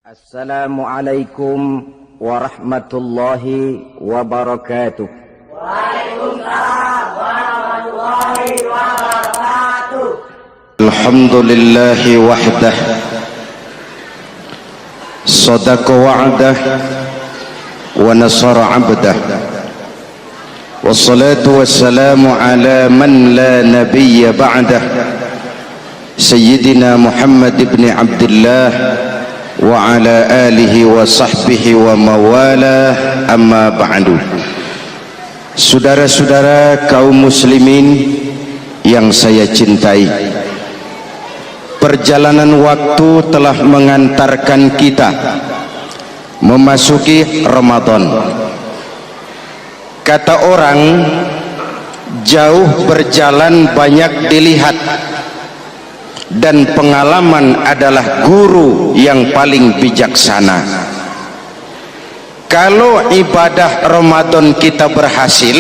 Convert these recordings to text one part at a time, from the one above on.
Assalamualaikum warahmatullahi wabarakatuh. Waalaikumsalam warahmatullahi wabarakatuh. Alhamdulillahi wahdah, sadaqa wa'dah wa nasara abdah, wassalatu wassalamu ala man la nabiyya ba'dah, Sayyidina Muhammad ibn Abdullah wa ala alihi wa sahbihi wa mawalah, amma ba'du. Saudara-saudara kaum muslimin yang saya cintai, perjalanan waktu telah mengantarkan kita memasuki Ramadan. Kata orang, jauh berjalan banyak dilihat, dan pengalaman adalah guru yang paling bijaksana. Kalau ibadah Ramadan kita berhasil,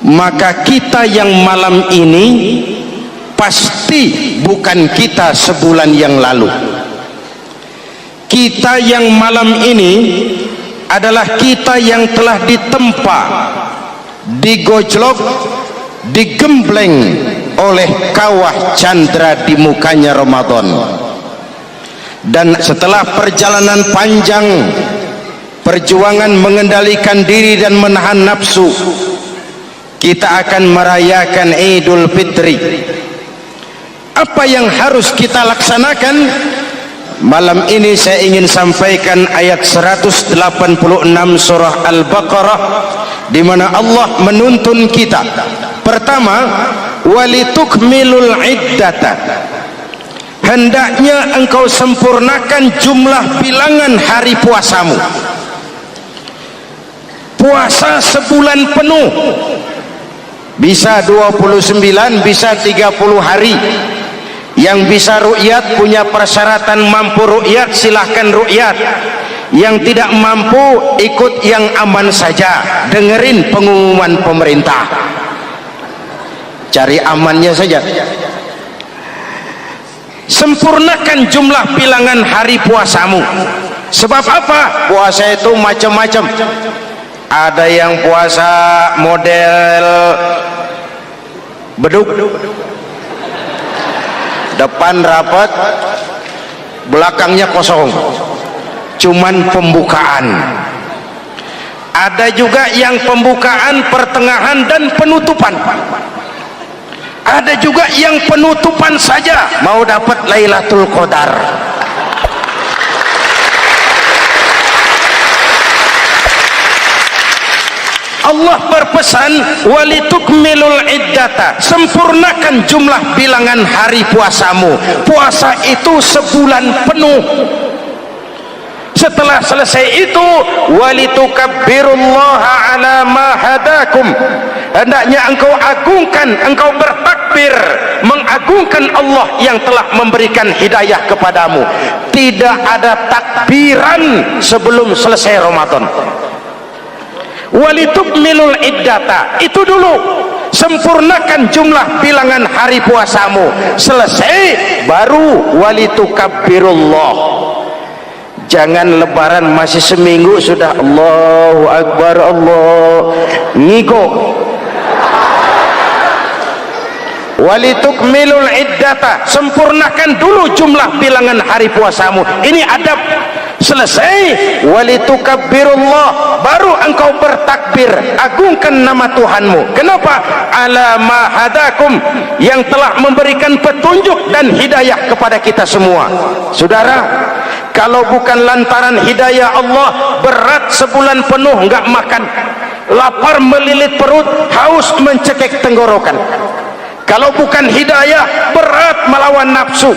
maka kita yang malam ini pasti bukan kita sebulan yang lalu. Kita yang malam ini adalah kita yang telah ditempa, digojlok, digembleng oleh kawah candra di mukanya Ramadan. Dan setelah perjalanan panjang, perjuangan mengendalikan diri dan menahan nafsu, kita akan merayakan Idul Fitri. Apa yang harus kita laksanakan? Malam ini saya ingin sampaikan ayat 186 surah Al-Baqarah, di mana Allah menuntun kita. Pertama, walitukmilul iddata, hendaknya engkau sempurnakan jumlah bilangan hari puasamu. Puasa sebulan penuh, bisa 29, bisa 30 hari. Yang bisa ru'yat, punya persyaratan mampu ru'yat, silahkan ru'yat. Yang tidak mampu, ikut yang aman saja, dengerin pengumuman pemerintah, cari amannya saja. Sempurnakan jumlah bilangan hari puasamu. Sebab apa? Puasa itu macam-macam. Ada yang puasa model beduk, depan rapat, belakangnya kosong, cuman pembukaan. Ada juga yang pembukaan, pertengahan, dan penutupan. Ada juga yang penutupan saja, mau dapat Lailatul Qadar. Allah berpesan, walitukmilul iddata, sempurnakan jumlah bilangan hari puasamu. Puasa itu sebulan penuh. Setelah selesai itu, walitukabbirullaha ala ma hadakum, hendaknya engkau agungkan, engkau bertakbir, mengagungkan Allah yang telah memberikan hidayah kepadamu. Tidak ada takbiran sebelum selesai Ramadan. Walitukmilul iddata, itu dulu, sempurnakan jumlah bilangan hari puasamu. Selesai baru walitukabbirullah. Jangan lebaran masih seminggu sudah Allahu Akbar, Allah ngigo. Walitukmilul iddata, sempurnakan dulu jumlah bilangan hari puasamu. Ini adab. Selesai, walitukabbirullah, baru engkau bertakbir, agungkan nama Tuhanmu. Kenapa? Ala ma hadakum, yang telah memberikan petunjuk dan hidayah kepada kita semua. Saudara, kalau bukan lantaran hidayah Allah, berat sebulan penuh enggak makan, lapar melilit perut, haus mencekik tenggorokan. Kalau bukan hidayah, berat melawan nafsu.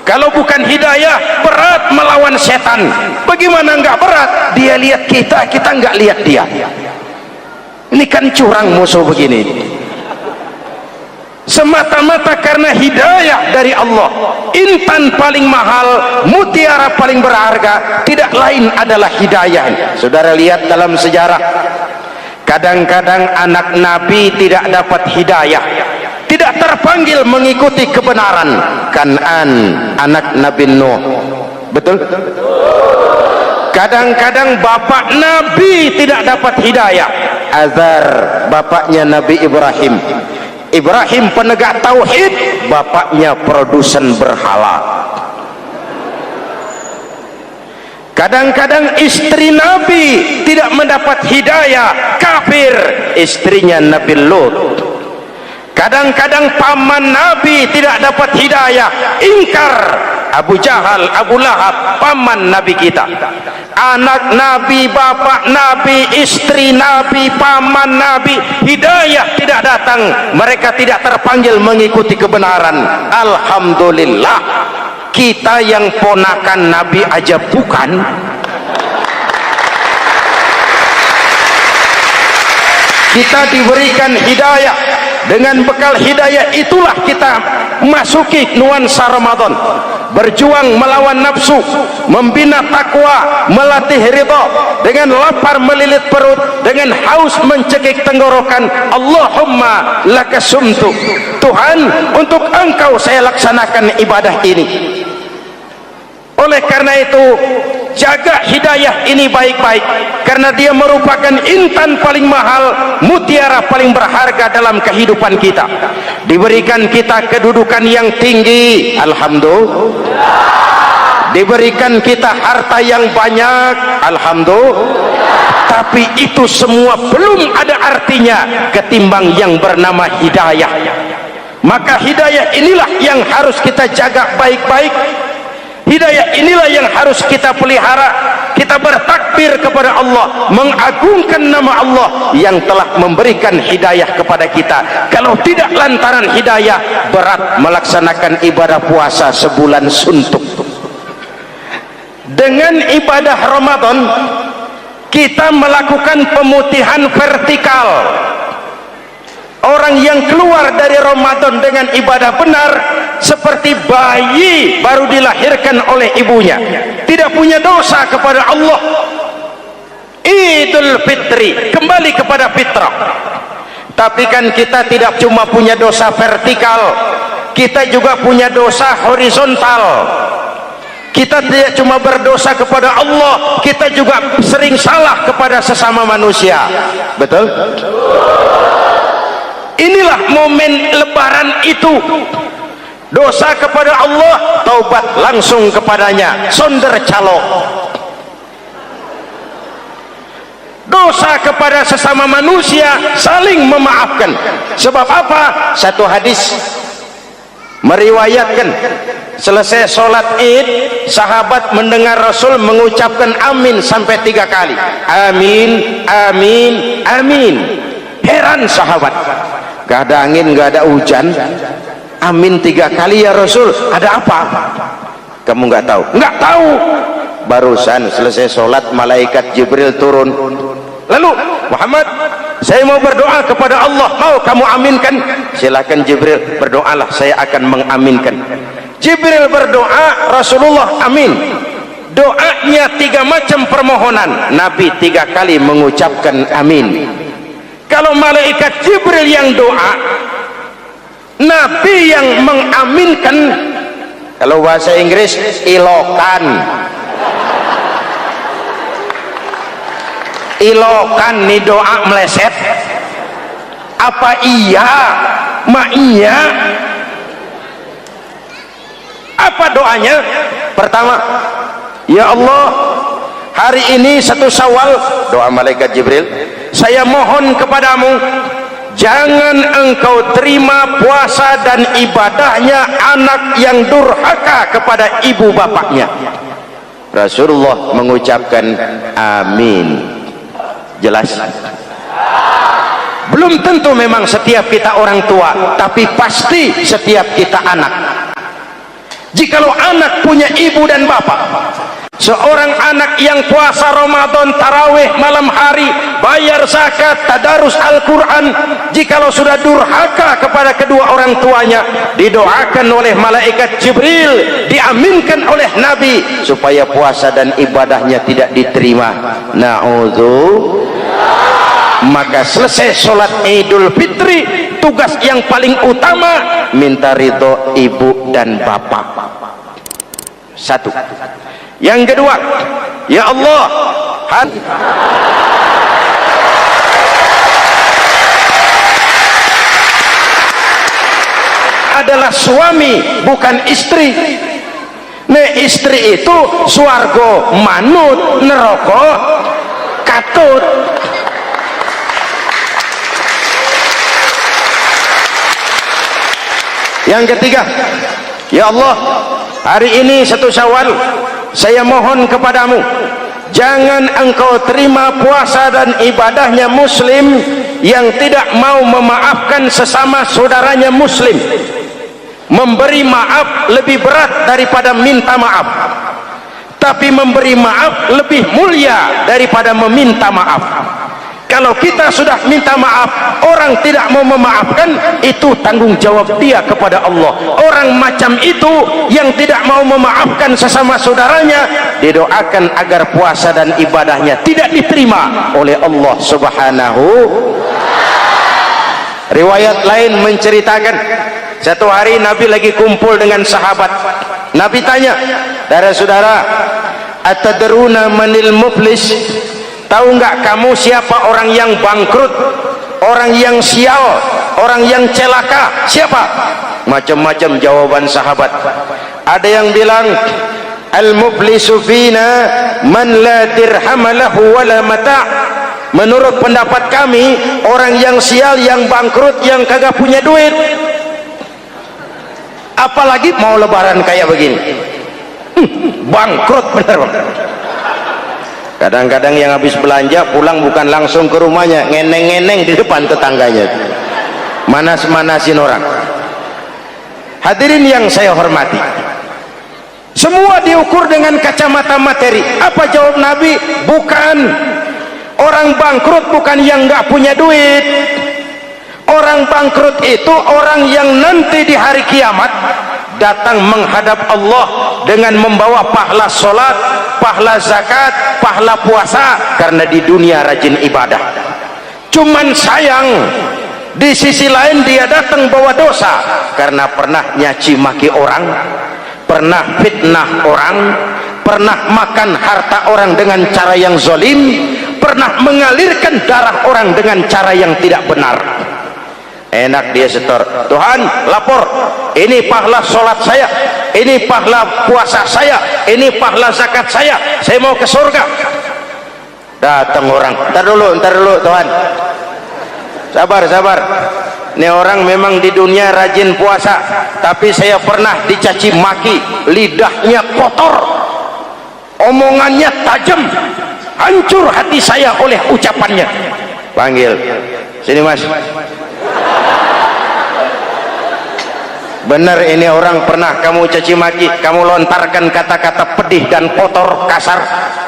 Kalau bukan hidayah, berat melawan setan. Bagaimana enggak berat? Dia lihat kita, kita enggak lihat dia. Ini kan curang musuh begini. Semata-mata karena hidayah dari Allah. Intan paling mahal, mutiara paling berharga, tidak lain adalah hidayah. Saudara lihat dalam sejarah, kadang-kadang anak Nabi tidak dapat hidayah, tidak terpanggil mengikuti kebenaran. Kan'an, anak Nabi Nuh, Betul? Kadang-kadang bapak Nabi tidak dapat hidayah. Azar, bapaknya Nabi Ibrahim. Ibrahim penegak tauhid, bapaknya produsen berhala. Kadang-kadang istri Nabi tidak mendapat hidayah, kafir, istrinya Nabi Lut. Kadang-kadang paman Nabi tidak dapat hidayah, ingkar, Abu Jahal, Abu Lahab, paman Nabi kita. Anak Nabi, bapak Nabi, istri Nabi, paman Nabi, hidayah tidak datang, mereka tidak terpanggil mengikuti kebenaran. Alhamdulillah, kita yang ponakan Nabi aja bukan. Kita diberikan hidayah. Dengan bekal hidayah itulah kita masuki nuansa Ramadan. Berjuang melawan nafsu, membina takwa, melatih ridha, dengan lapar melilit perut, dengan haus mencekik tenggorokan. Allahumma lakasumtu, Tuhan, untuk Engkau saya laksanakan ibadah ini. Oleh karena itu, jaga hidayah ini baik-baik, karena dia merupakan intan paling mahal, mutiara paling berharga dalam kehidupan kita. Diberikan kita kedudukan yang tinggi, alhamdulillah. Diberikan kita harta yang banyak, alhamdulillah. Tapi itu semua belum ada artinya ketimbang yang bernama hidayah. Maka hidayah inilah yang harus kita jaga baik-baik. Hidayah inilah yang harus kita pelihara. Kita bertakbir kepada Allah, mengagungkan nama Allah yang telah memberikan hidayah kepada kita. Kalau tidak lantaran hidayah, berat melaksanakan ibadah puasa sebulan suntuk. Dengan ibadah Ramadan, kita melakukan pemutihan vertikal. Orang yang keluar dari Ramadan dengan ibadah benar seperti bayi baru dilahirkan oleh ibunya, tidak punya dosa kepada Allah. Idul Fitri, kembali kepada fitrah. Tapi kan kita tidak cuma punya dosa vertikal, kita juga punya dosa horizontal. Kita tidak cuma berdosa kepada Allah, kita juga sering salah kepada sesama manusia. Betul? Inilah momen lebaran itu. Dosa kepada Allah, taubat langsung kepadanya, sonder calo. Dosa kepada sesama manusia, saling memaafkan. Sebab apa? Satu hadis meriwayatkan, selesai sholat id, sahabat mendengar Rasul mengucapkan amin sampai 3 kali. Amin, amin, amin. Heran sahabat, gak ada angin, gak ada hujan, amin 3 kali ya Rasul, ada apa? Kamu nggak tahu? Nggak tahu. Barusan selesai sholat, malaikat Jibril turun. Lalu, Muhammad, saya mau berdoa kepada Allah, mau kamu aminkan? Silakan Jibril, berdoalah, saya akan mengaminkan. Jibril berdoa, Rasulullah amin. Doanya 3 macam permohonan, Nabi 3 kali mengucapkan amin. Kalau malaikat Jibril yang doa, Nabi yang mengaminkan. Kalau bahasa Inggris, ilokan. Ilokan nih doa meleset. Apa iya? Ma iya? Apa doanya? Pertama, ya Allah, hari ini 1 Syawal, doa malaikat Jibril, saya mohon kepadamu, jangan engkau terima puasa dan ibadahnya anak yang durhaka kepada ibu bapaknya. Rasulullah mengucapkan amin. Jelas? Belum tentu memang setiap kita orang tua, tapi pasti setiap kita anak. Jikalau anak punya ibu dan bapak, seorang anak yang puasa Ramadan, tarawih malam hari, bayar zakat, tadarus Al-Quran, jikalau sudah durhaka kepada kedua orang tuanya, didoakan oleh malaikat Jibril, diaminkan oleh Nabi supaya puasa dan ibadahnya tidak diterima. Na'udzu. Maka selesai sholat Idul Fitri, tugas yang paling utama minta ridho ibu dan bapak. 1. Yang kedua, ya Allah, adalah suami bukan istri. Istri itu swarga manut, neraka katut. Yang ketiga, ya Allah, hari ini 1 Syawal, saya mohon kepadamu, jangan engkau terima puasa dan ibadahnya muslim yang tidak mau memaafkan sesama saudaranya muslim. Memberi maaf lebih berat daripada minta maaf, tapi memberi maaf lebih mulia daripada meminta maaf. Kalau kita sudah minta maaf, orang tidak mau memaafkan, itu tanggung jawab dia kepada Allah. Orang macam itu yang tidak mau memaafkan sesama saudaranya, didoakan agar puasa dan ibadahnya tidak diterima oleh Allah Subhanahu. Riwayat lain menceritakan, satu hari Nabi lagi kumpul dengan sahabat. Nabi tanya, saudara-saudara, atadruna manil muflis? Tahu nggak kamu siapa orang yang bangkrut, orang yang sial, orang yang celaka? Siapa? Macam-macam jawaban sahabat. Ada yang bilang, al-muflisu fina man la dirham lahu wala mata'. Menurut pendapat kami, orang yang sial, yang bangkrut, yang kagak punya duit. Apalagi mau lebaran kayak begini, bangkrut bener bang. Kadang-kadang yang habis belanja pulang bukan langsung ke rumahnya, ngeneng-ngeneng di depan tetangganya, manas-manasin orang. Hadirin yang saya hormati, semua diukur dengan kacamata materi. Apa jawab Nabi? Bukan. Orang bangkrut bukan yang nggak punya duit. Orang bangkrut itu orang yang nanti di hari kiamat datang menghadap Allah dengan membawa pahala solat, pahala zakat, pahala puasa, karena di dunia rajin ibadah. Cuman sayang, di sisi lain dia datang bawa dosa karena pernah nyaci maki orang, pernah fitnah orang, pernah makan harta orang dengan cara yang zalim, pernah mengalirkan darah orang dengan cara yang tidak benar. Enak dia setor, Tuhan lapor, ini pahala sholat saya, ini pahala puasa saya, ini pahala zakat saya mau ke surga. Datang orang, ntar dulu Tuhan, sabar. Ini orang memang di dunia rajin puasa, tapi saya pernah dicaci maki, lidahnya kotor, omongannya tajam, hancur hati saya oleh ucapannya. Panggil sini mas. Benar ini orang pernah kamu caci maki, kamu lontarkan kata-kata pedih dan kotor, kasar.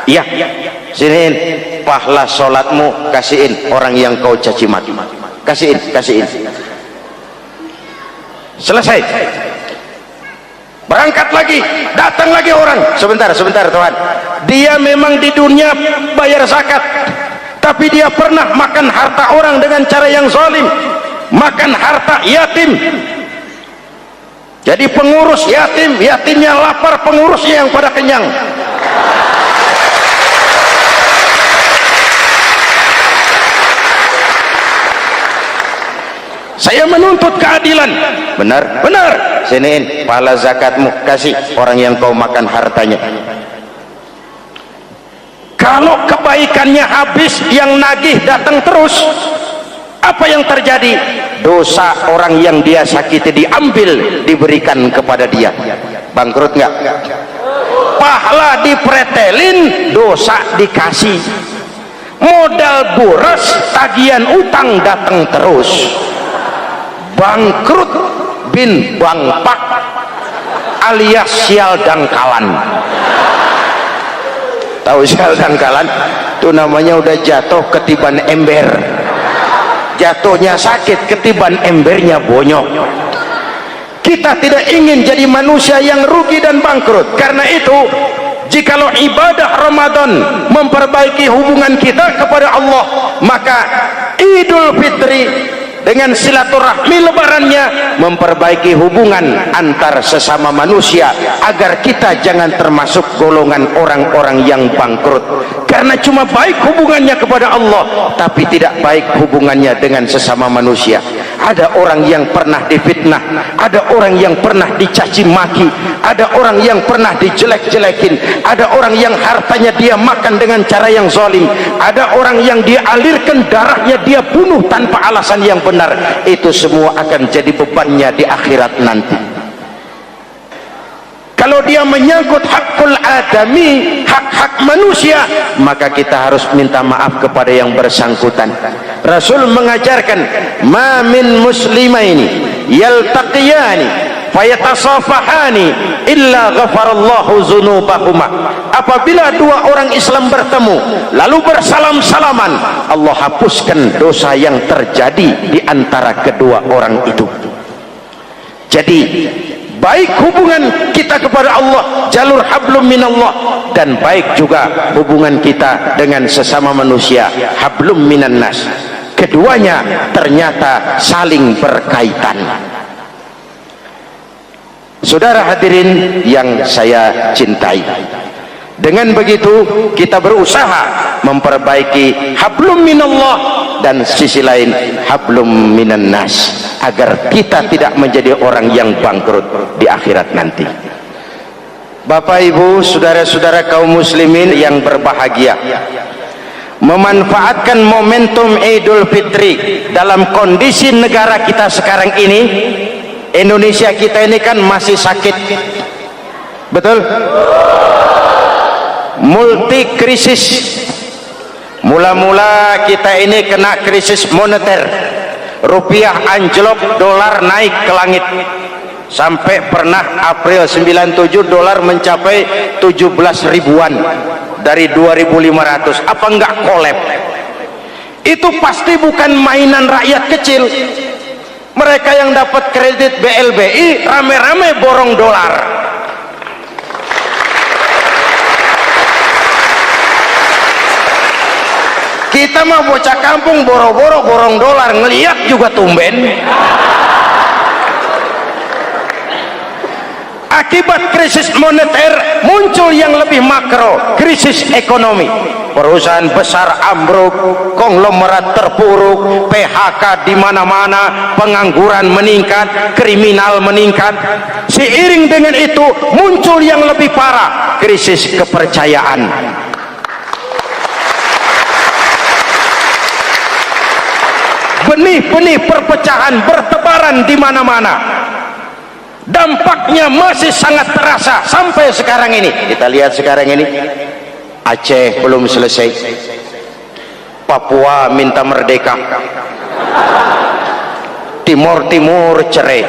Iya, siniin pahala sholatmu, kasihin orang yang kau caci maki, kasihin. Selesai, berangkat lagi, datang lagi orang. Sebentar Tuhan, dia memang di dunia bayar zakat, tapi dia pernah makan harta orang dengan cara yang zalim, makan harta yatim. Jadi pengurus yatim, yatimnya lapar, pengurusnya yang pada kenyang. Saya menuntut keadilan. Benar. Siniin pahala zakatmu, kasih orang yang kau makan hartanya. Kalau kebaikannya habis, yang nagih datang terus, apa yang terjadi? Dosa orang yang dia sakiti diambil, diberikan kepada dia. Bangkrut nggak? Pahala dipretelin, dosa dikasih. Modal boros, tagihan utang datang terus. Bangkrut bin bangpak alias sial dangkalan. Tahu sial dangkalan? Itu namanya udah jatuh ketiban ember. Jatuhnya sakit, ketiban embernya bonyok. Kita tidak ingin jadi manusia yang rugi dan bangkrut. Karena itu, jikalau ibadah Ramadan memperbaiki hubungan kita kepada Allah, maka Idul Fitri dengan silaturahmi lebarannya memperbaiki hubungan antar sesama manusia agar kita jangan termasuk golongan orang-orang yang bangkrut, karena cuma baik hubungannya kepada Allah tapi tidak baik hubungannya dengan sesama manusia. Ada orang yang pernah difitnah, ada orang yang pernah dicaci maki, ada orang yang pernah dijelek-jelekin, ada orang yang hartanya dia makan dengan cara yang zalim, ada orang yang dia alirkan darahnya dia bunuh tanpa alasan yang benar. Itu semua akan jadi bebannya di akhirat nanti. Kalau dia menyangkut hakul adami, hak-hak manusia, maka kita harus minta maaf kepada yang bersangkutan. Rasul mengajarkan, ma min muslimaini yaltaqiyani fayatasafahani illa ghafarallahu dzunubahuma. Apabila dua orang Islam bertemu lalu bersalam-salaman, Allah hapuskan dosa yang terjadi di antara kedua orang itu. Jadi baik hubungan kita kepada Allah, jalur hablum minallah, dan baik juga hubungan kita dengan sesama manusia, hablum minan nas. Keduanya ternyata saling berkaitan. Saudara hadirin yang saya cintai, dengan begitu kita berusaha memperbaiki hablum minallah dan sisi lain hablum minan nas, agar kita tidak menjadi orang yang bangkrut di akhirat nanti. Bapak Ibu, saudara-saudara kaum muslimin yang berbahagia, memanfaatkan momentum Idul Fitri dalam kondisi negara kita sekarang ini, Indonesia kita ini kan masih sakit, betul? Multi krisis. Mula-mula kita ini kena krisis moneter, rupiah anjlok, dolar naik ke langit, sampai pernah April 97 dolar mencapai 17 ribuan dari 2.500. Apa enggak kolab? Itu pasti bukan mainan rakyat kecil. Mereka yang dapat kredit BLBI rame-rame borong dolar. Kita mah bocah kampung boro-boro borong dolar, ngeliat juga tumben. Akibat krisis moneter muncul yang lebih makro, krisis ekonomi. Perusahaan besar ambruk, konglomerat terpuruk, PHK di mana-mana, pengangguran meningkat, kriminal meningkat. Seiring dengan itu muncul yang lebih parah, krisis kepercayaan. Benih-benih perpecahan bertebaran di mana-mana. Dampaknya masih sangat terasa sampai sekarang ini. Kita lihat sekarang ini, Aceh belum selesai, Papua minta merdeka, Timur Timur cerai.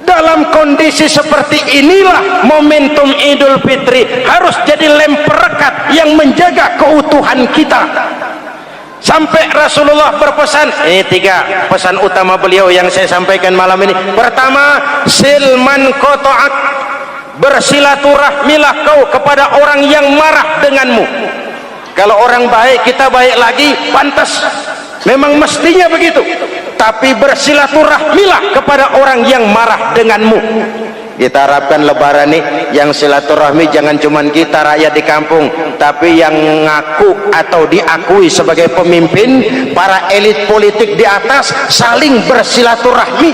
Dalam kondisi seperti inilah momentum Idul Fitri harus jadi lem perekat yang menjaga keutuhan kita. Sampai Rasulullah berpesan, ini 3 pesan utama beliau yang saya sampaikan malam ini. Pertama, silman qata'ak, bersilaturahmilah kau kepada orang yang marah denganmu. Kalau orang baik kita baik lagi, pantas, memang mestinya begitu. Tapi bersilaturahmilah kepada orang yang marah denganmu. Kita harapkan lebaran nih yang silaturahmi jangan cuman kita rakyat di kampung, tapi yang ngaku atau diakui sebagai pemimpin, para elit politik di atas saling bersilaturahmi.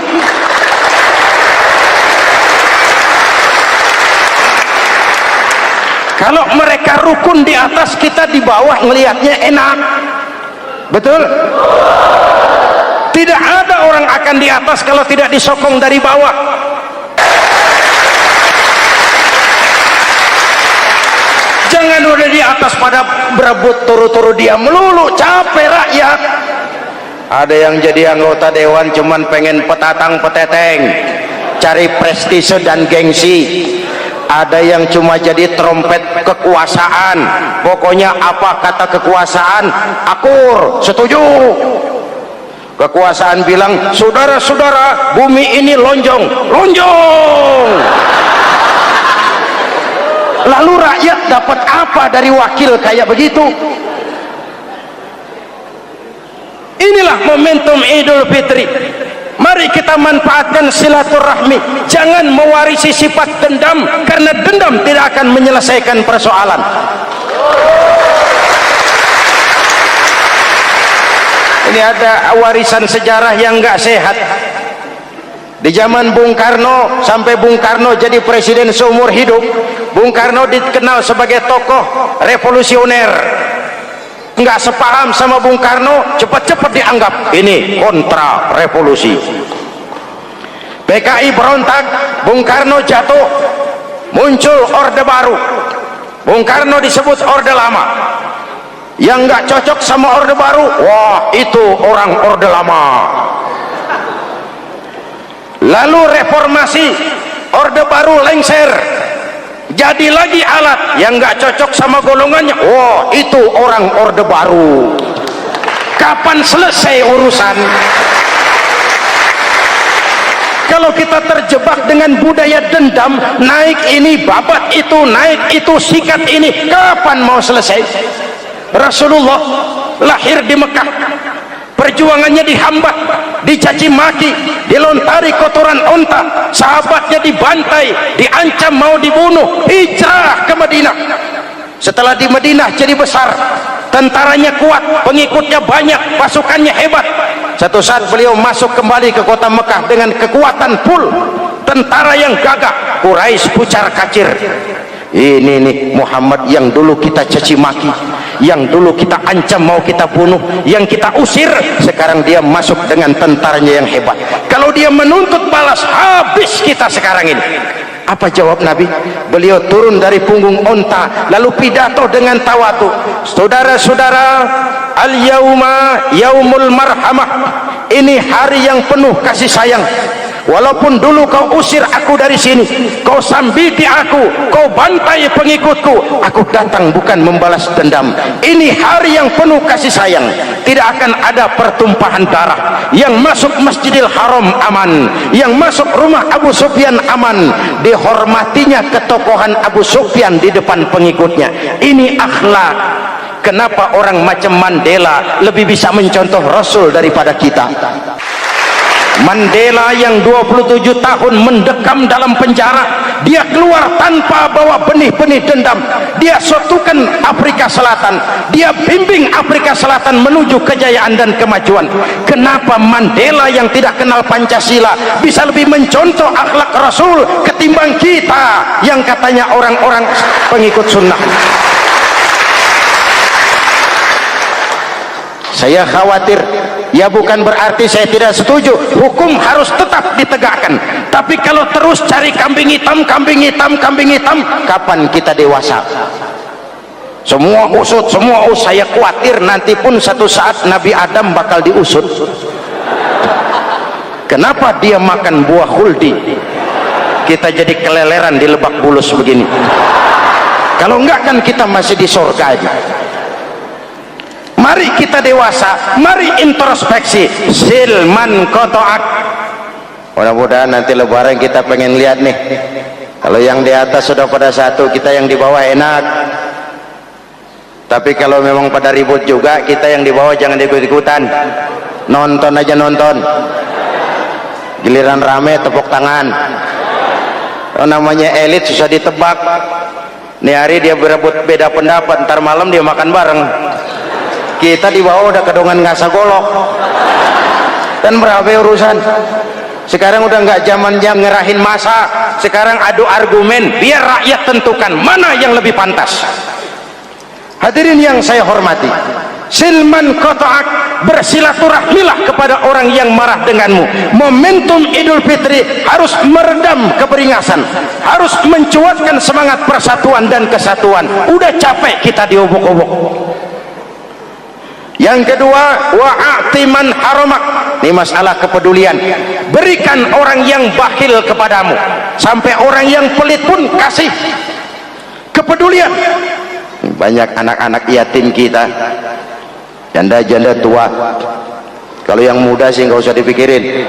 Kalau mereka rukun di atas, kita di bawah ngelihatnya enak, betul? Tidak ada orang akan di atas kalau tidak disokong dari bawah. Jangan udah di atas pada berebut turu-turu dia melulu, capek rakyat. Ada yang jadi anggota dewan cuman pengen petatang peteteng, cari prestise dan gengsi. Ada yang cuma jadi trompet kekuasaan, pokoknya apa kata kekuasaan akur, setuju. Kekuasaan bilang, saudara-saudara, bumi ini lonjong, lonjong. Lalu rakyat dapat apa dari wakil kayak begitu? Inilah momentum Idul Fitri. Mari kita manfaatkan silaturahmi, jangan mewarisi sifat dendam, karena dendam tidak akan menyelesaikan persoalan. Ini ada warisan sejarah yang enggak sehat. Di zaman Bung Karno, sampai Bung Karno jadi presiden seumur hidup, Bung Karno dikenal sebagai tokoh revolusioner. Enggak sepaham sama Bung Karno, cepat-cepat dianggap ini kontra revolusi. PKI berontak, Bung Karno jatuh, muncul orde baru. Bung Karno disebut orde lama. Yang enggak cocok sama orde baru, wah itu orang orde lama. Lalu reformasi, orde baru lengser, jadi lagi alat yang nggak cocok sama golongannya, wah itu orang orde baru. Kapan selesai urusan? Kalau kita terjebak dengan budaya dendam, naik ini babat itu, naik itu sikat ini, kapan mau selesai? Rasulullah lahir di Mekah, perjuangannya dihambat, dicaci maki, dilontari kotoran onta, sahabatnya dibantai, diancam mau dibunuh, hijrah ke Madinah. Setelah di Madinah jadi besar, tentaranya kuat, pengikutnya banyak, pasukannya hebat. Satu saat beliau masuk kembali ke kota Mekah dengan kekuatan full, tentara yang gagah, Quraisy pucar kacir. Ini nih Muhammad yang dulu kita caci maki, yang dulu kita ancam mau kita bunuh, yang kita usir, sekarang dia masuk dengan tentaranya yang hebat. Kalau dia menuntut balas, habis kita sekarang ini. Apa jawab Nabi? Beliau turun dari punggung onta, lalu pidato dengan tawadu. Saudara-saudara, al-yauma yaumul marhamah. Ini hari yang penuh kasih sayang. Walaupun dulu kau usir aku dari sini, kau sambiti aku, kau bantai pengikutku, aku datang bukan membalas dendam. Ini hari yang penuh kasih sayang. Tidak akan ada pertumpahan darah. Yang masuk Masjidil Haram aman, yang masuk rumah Abu Sufyan aman, dihormatinya ketokohan Abu Sufyan di depan pengikutnya. Ini akhlak. Kenapa orang macam Mandela lebih bisa mencontoh Rasul daripada kita? Mandela yang 27 tahun mendekam dalam penjara, dia keluar tanpa bawa benih-benih dendam. Dia satukan Afrika Selatan, dia bimbing Afrika Selatan menuju kejayaan dan kemajuan. Kenapa Mandela yang tidak kenal Pancasila bisa lebih mencontoh akhlak Rasul ketimbang kita yang katanya orang-orang pengikut sunnah? Saya khawatir, ya bukan berarti saya tidak setuju, hukum harus tetap ditegakkan, tapi kalau terus cari kambing hitam, kambing hitam, kambing hitam, kapan kita dewasa? Semua usut, saya khawatir nanti pun satu saat Nabi Adam bakal diusut. Kenapa dia makan buah khuldi, kita jadi keleleran di Lebak Bulus begini? Kalau enggak kan kita masih di surga aja. Mari kita dewasa, mari introspeksi. Silman kotoak. Mudah-mudahan nanti lebaran kita pengen lihat nih, kalau yang di atas sudah pada satu, kita yang di bawah enak. Tapi kalau memang pada ribut juga, kita yang di bawah jangan ikut-ikutan, nonton aja, nonton. Giliran rame tepuk tangan. Oh, namanya elit susah ditebak. Nih hari dia berebut beda pendapat, ntar malam dia makan bareng. Kita di bawah udah kedongan ngasa golok, dan berapa urusan. Sekarang udah nggak zamannya ngerahin masa, sekarang adu argumen, biar rakyat tentukan mana yang lebih pantas. Hadirin yang saya hormati, silman kotoak, bersilaturahmilah kepada orang yang marah denganmu. Momentum Idul Fitri harus meredam keberingasan, harus mencuatkan semangat persatuan dan kesatuan. Udah capek kita diobok-obok. Yang kedua, wa'atiman haramak. Ini masalah kepedulian. Berikan orang yang bakhil kepadamu, sampai orang yang pelit pun kasih. Kepedulian. Banyak anak-anak yatim kita, janda-janda tua. Kalau yang muda sih nggak usah dipikirin,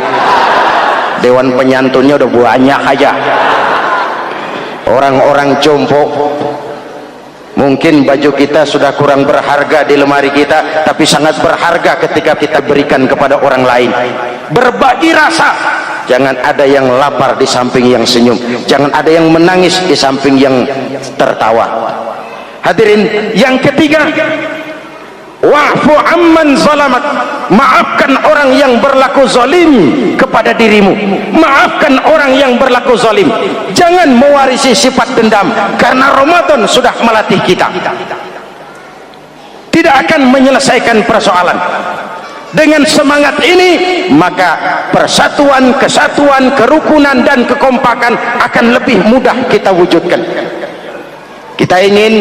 dewan penyantunnya udah banyak aja. Orang-orang jompo Mungkin baju kita sudah kurang berharga di lemari kita, tapi sangat berharga ketika kita berikan kepada orang lain. Berbagi rasa. Jangan ada yang lapar di samping yang senyum, jangan ada yang menangis di samping yang tertawa. Hadirin, yang ketiga, wa'fu amman zalamak. Maafkan orang yang berlaku zalim kepada dirimu. Maafkan orang yang berlaku zalim. Jangan mewarisi sifat dendam, karena Ramadan sudah melatih kita. Tidak akan menyelesaikan persoalan. Dengan semangat ini, maka persatuan, kesatuan, kerukunan dan kekompakan akan lebih mudah kita wujudkan. Kita ingin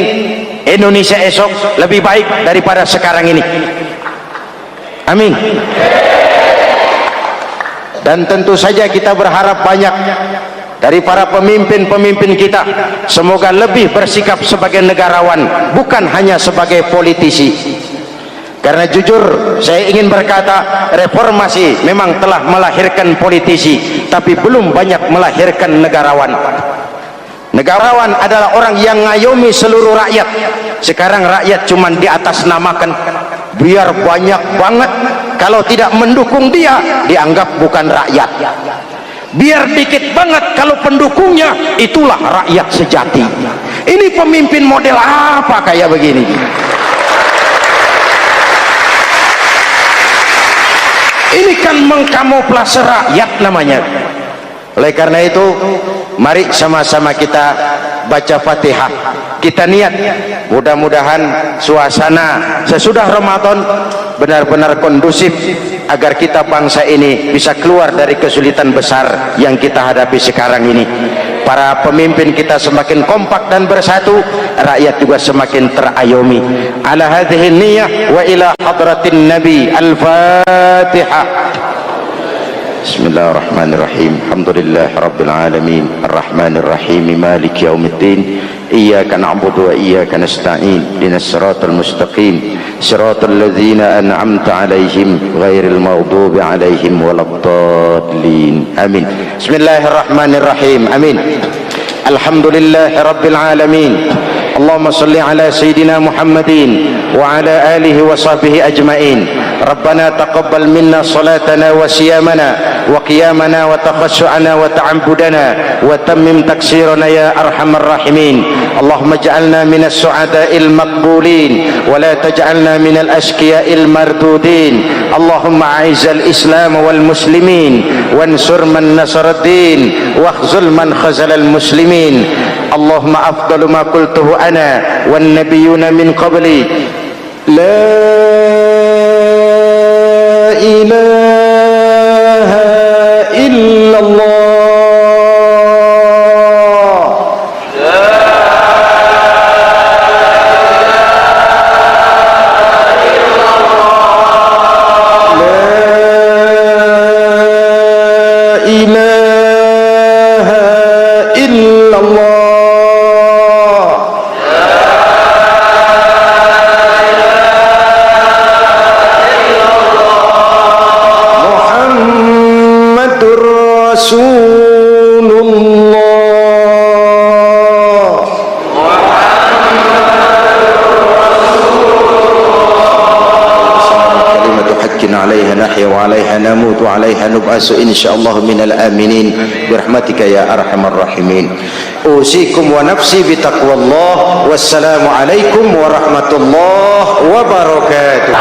Indonesia esok lebih baik daripada sekarang ini. Amin. Dan tentu saja kita berharap banyak dari para pemimpin-pemimpin kita. Semoga lebih bersikap sebagai negarawan, bukan hanya sebagai politisi. Karena jujur saya ingin berkata, reformasi memang telah melahirkan politisi, tapi belum banyak melahirkan negarawan. Negarawan adalah orang yang ngayomi seluruh rakyat. Sekarang rakyat cuma di atas namakan, biar banyak banget. Kalau tidak mendukung dia, dianggap bukan rakyat. Biar dikit banget, kalau pendukungnya, itulah rakyat sejati. Ini pemimpin model apa kayak begini? Ini kan mengkamuflase rakyat namanya. Oleh karena itu, mari sama-sama kita baca Fatihah. Kita niat, mudah-mudahan suasana sesudah Ramadan benar-benar kondusif, agar kita bangsa ini bisa keluar dari kesulitan besar yang kita hadapi sekarang ini. Para pemimpin kita semakin kompak dan bersatu, rakyat juga semakin terayomi. Ala hadhihi niyyah wa ila hadratin nabi. Al-Fatihah. Bismillahirrahmanirrahim. Alhamdulillah rabbil alamin, arrahmanir rahim, maliki yaumiddin. Iyyaka na'budu wa iyyaka nasta'in. Ihdinas siratal mustaqim, siratal ladzina an'amta 'alaihim ghairil maghdubi 'alaihim waladdallin. Amin. Bismillahirrahmanirrahim. Amin. Alhamdulillah rabbil alamin. Allahumma salli ala sayyidina Muhammadin wa ala alihi wa sahbihi ajma'in. Rabbana taqabbal minna salatana wa siyamana wa qiyamana wa taqassu'ana wa ta'abbudana wa tammim taksirana ya arhamar rahimin. Allahumma ij'alna minas su'ada'il maqbulin wa la taj'alna minal ashqiya'il mardudin. Allahumma a'izzal islam wal muslimin wansur man nasara ad-din wakhzul man khazalal muslimin. Allahumma afdalu ma qultuhu ana wan nabiyyuna min qabli, la ilaha illallah. نموت وعليها نبعث إن شاء الله من الآمنين برحمتك يا أرحم الراحمين. أوصيكم ونفسي بتقوى الله. والسلام عليكم ورحمة الله وبركاته.